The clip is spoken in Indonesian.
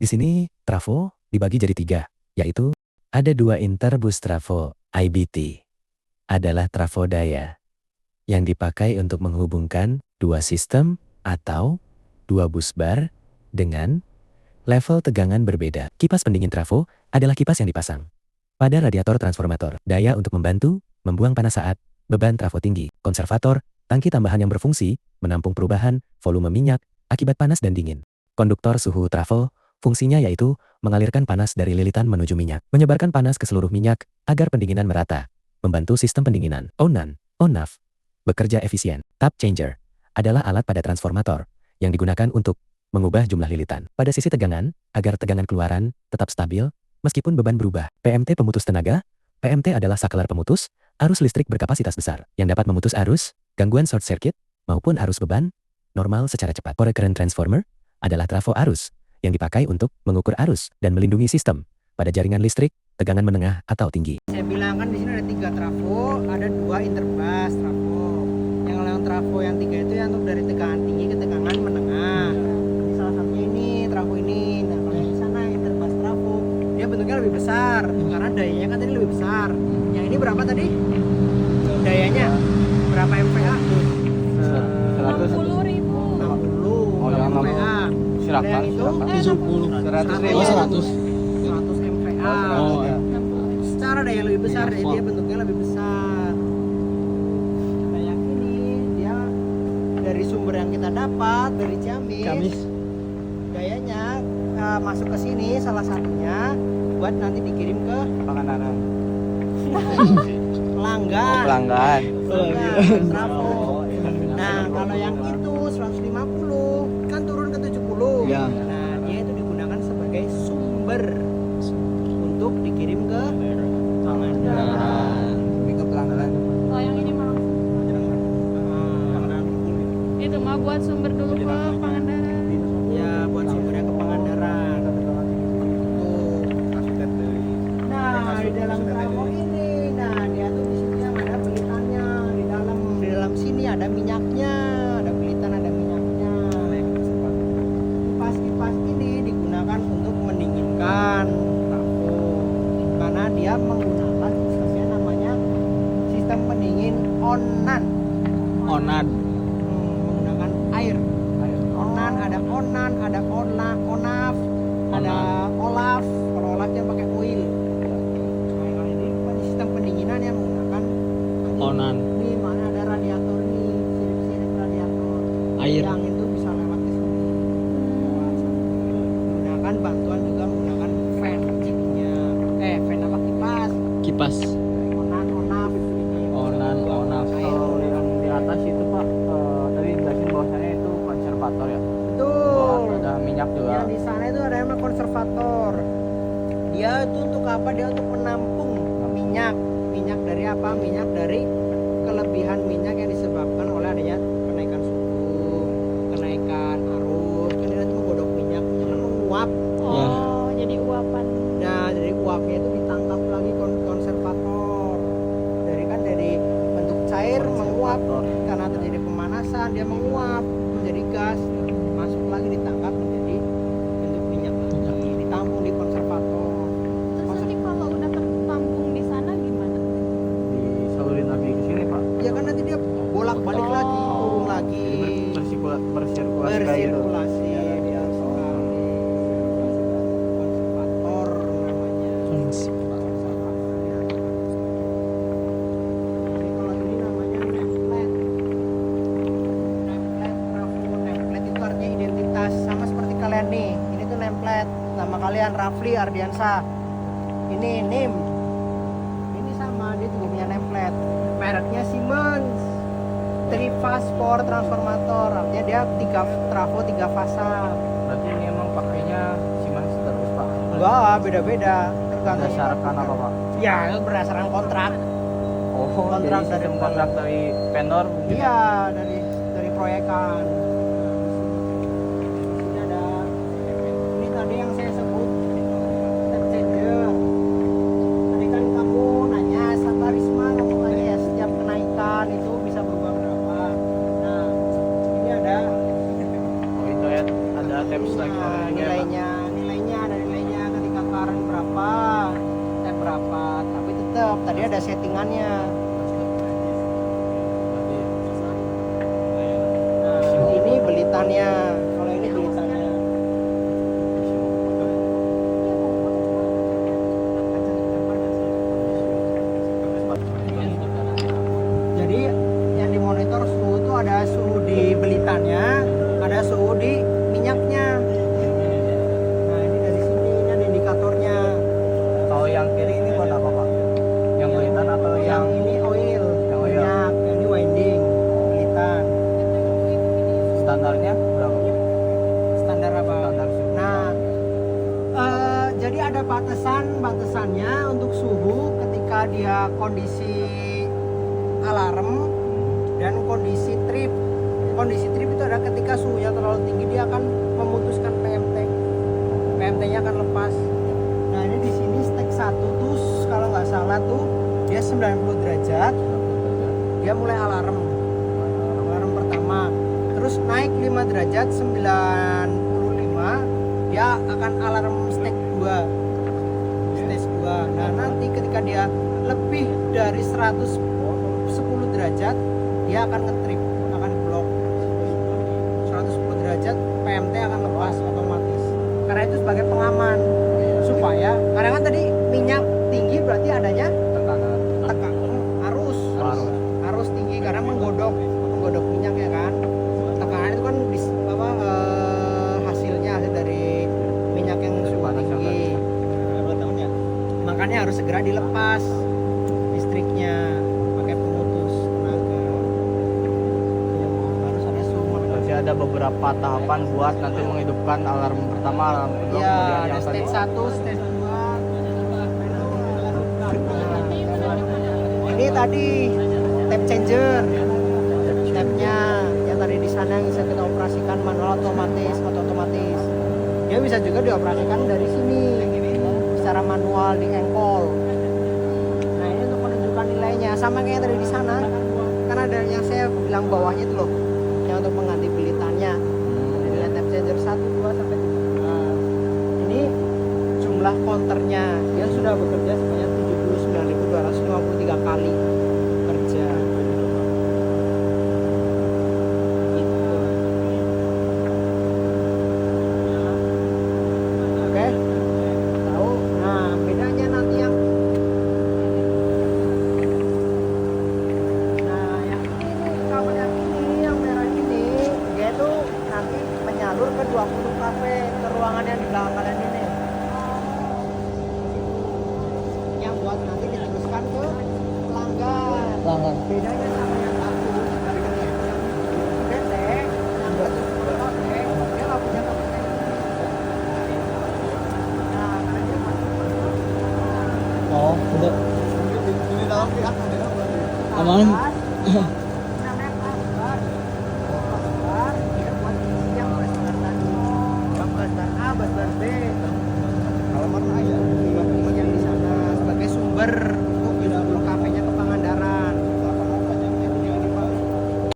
Di sini, trafo dibagi jadi 3, yaitu ada 2 interbus trafo, IBT. Adalah trafo daya yang dipakai untuk menghubungkan 2 sistem atau 2 busbar dengan level tegangan berbeda. Kipas pendingin trafo adalah kipas yang dipasang pada radiator transformator. Daya untuk membantu membuang panas saat beban trafo tinggi. Konservator, tangki tambahan yang berfungsi menampung perubahan volume minyak akibat panas dan dingin. Konduktor suhu trafo, fungsinya yaitu mengalirkan panas dari lilitan menuju minyak, menyebarkan panas ke seluruh minyak agar pendinginan merata, membantu sistem pendinginan. ONAN, ONAF, bekerja efisien. Tap changer adalah alat pada transformator yang digunakan untuk mengubah jumlah lilitan pada sisi tegangan agar tegangan keluaran tetap stabil meskipun beban berubah. PMT pemutus tenaga, PMT adalah saklar pemutus arus listrik berkapasitas besar yang dapat memutus arus, gangguan short circuit, maupun arus beban normal secara cepat. Core current transformer adalah trafo arus yang dipakai untuk mengukur arus dan melindungi sistem pada jaringan listrik tegangan menengah atau tinggi. Saya bilang kan di sini ada 3 trafo, ada 2 interbus trafo. Yang trafo yang 3 itu yang untuk dari tegangan tinggi ke tegangan menengah. Ini salah satunya ini trafo ini. Nah kalau yang di sana interbus trafo, dia bentuknya lebih besar karena dayanya kan tadi lebih besar. Yang ini berapa tadi? Dayanya berapa MVA? 60.000. 60. Oh, yang MVA. Silakan, Yang itu 100 MVA. Oh, ya. Secara daya lebih besar, Iya, dia bentuknya lebih besar. Nah yang ini dia dari sumber yang kita dapat dari Ciamis. Dayanya masuk ke sini salah satunya buat nanti dikirim ke Pangandaran. pelanggan. Pelanggan. Trafo. Nah kalau yang itu 150 kan turun ke 70. Ya. Nah dia itu digunakan sebagai sumber untuk dikirim ke Pangandaran. Ini ke pelanggan. Oh yang ini mah itu mah buat sumber dulu ke Pangandaran. Ya buat sumbernya ke Pangandaran. Tuh. Nah di dalam trafo ini, nah dia tuh di sini yang ada belitannya di dalam sini ada minyaknya, ada belitan ada minyaknya. Kipas-kipas ini digunakan untuk mendinginkan trafo karena dia menggunakan sistemnya namanya sistem pendingin ONAN. Onan. Menggunakan air. Onan, ada ONAF, ada OLAF. Kalau OLAF-nya pakai oil. Nah, kalau ini sistem pendinginan yang menggunakan angin. Onan. Ini mana ada radiator nih, sirip-sirip radiator. Air. Yang itu bisa lewat ke sini. Menggunakan bantuan juga menggunakan fan nya. Fan apa kipas? Kipas. Onan, ONAF. Ini Onan, Onaf. air. Kalau yang di atas itu Pak, tadi jelasin bahwasanya itu konservator ya. Betul. Ada minyak juga. Yang di sana itu ada namanya konservator. Dia itu untuk apa? Dia untuk menampung minyak. Minyak dari apa? Minyak dari kelebihan minyak yang disebabkan oleh adanya kenaikan suhu, kenaikan arus. Kan dia nanti menggodok minyak, kan menguap. Oh jadi uapan. Nah, dari uapnya itu ditangkap lagi konservator. Dari bentuk cair menguap karena terjadi pemanasan, dia menguap menjadi gas, masuk lagi ditangkap menjadi bentuk minyak lagi, ditampung di konservator. Terus nanti kalau udah tertampung di sana gimana? Disalurin lagi ke sini Pak. Ya kan nanti dia bolak-balik lagi, turun lagi, Bersirkulasi kayak gitu. bersirkulasi dia sekali. Konservator namanya. Jadi kalau ini namanya template. Template itu artinya identitas, sama seperti kalian nih. Ini tuh template sama kalian Rafli Ardiansa. Ini NIM. Ini sama, dia juga punya template. Mereknya Siemens. 3 phase power transformator. Artinya dia 3 trafo 3 fasa. Berarti ini emang pakainya Siemens terus Pak. Enggak, beda-beda. Tergantung Berdasarkan apa Pak? Ya, berdasarkan kontrak. Oh, Kontrak jadi dari sistem kontrak dari vendor mungkin. Iya, dari proyekan. Ini ada, ini tadi yang saya sebut step changer. Tadi kan kamu nanya sama Risma, ngomong aja ya setiap kenaikan itu bisa berubah berapa. Nah, ini ada Oh itu ya, ada tips lagi nilainya stop. Tadi ada settingannya. Nah, ini belitannya. Kalau ini belitannya. Jadi yang dimonitor suhu itu ada suhu di belitannya, ada suhu di minyaknya. Nah ini dari sini, ini ada indikatornya. Kalau yang kiri ini buat apa pak? Yang belitan atau Yang ini oil, Yang oil. minyak, yang ini winding, belitan. standarnya berapa? Standar apa? Standar suhu. Nah, jadi ada batasannya untuk suhu ketika dia kondisi alarm dan kondisi trip. Kondisi trip itu adalah ketika suhunya terlalu tinggi dia akan memutuskan PMT. PMT-nya akan lepas. Nah ini di sini stek 1 tuh kalau nggak salah tuh dia 90 derajat. Dia mulai alarm. Alarm pertama. Terus naik 5 derajat 95 dia akan alarm stage 2. Stage 2. Nah nanti ketika dia lebih dari 110 derajat dia akan ngetrip, akan blok. 110 derajat PMT akan lepas otomatis. Karena itu sebagai pengaman supaya karena kan tadi minyak tinggi berarti adanya Tekanan. arus Arus. arus tinggi karena menggodok minyak ya kan. Tekanan itu kan hasilnya hasil dari minyak yang suhu panas yang tinggi. Makanya harus segera dilepas listriknya pakai pemutus tenaga. Harus ada suhu Berarti ada beberapa tahapan buat nanti menghidupkan alarm pertama, alarm kedua, ya, kemudian ada yang tadi. stage 1, stage 2. Ini tadi tap changer. Tapnya yang tadi di sana yang bisa kita operasikan manual otomatis atau otomatis. Dia bisa juga dioperasikan dari sini secara manual di engkol. Nah ini untuk menunjukkan nilainya sama kayak yang tadi di sana. Karena ada yang saya bilang bawahnya itu loh, yang untuk mengganti belitannya. Nilai tap changer 1, 2 sampai 3. Nah, ini jumlah counternya dia sudah bekerja sebanyak 79.253 kali kerja. Gitu. Oke, tahu. Nah bedanya nanti yang yang ini kabel yang ini yang merah ini dia itu nanti menyalur ke 20 kafe ke ruangan yang di belakang kalian ini. Yang buat nanti diteruskan ke pelanggan. Bedanya sama yang satu dari yang PT yang ke 70 kafe dia nggak punya kafe. Nah karena dia masuk Oh, udah. Aman. namanya kasbar. Kasbar dia buat isi yang basbar tadi. Yang basbar A, basbar B. Kalau mana ya? Buat isi yang di sana sebagai sumber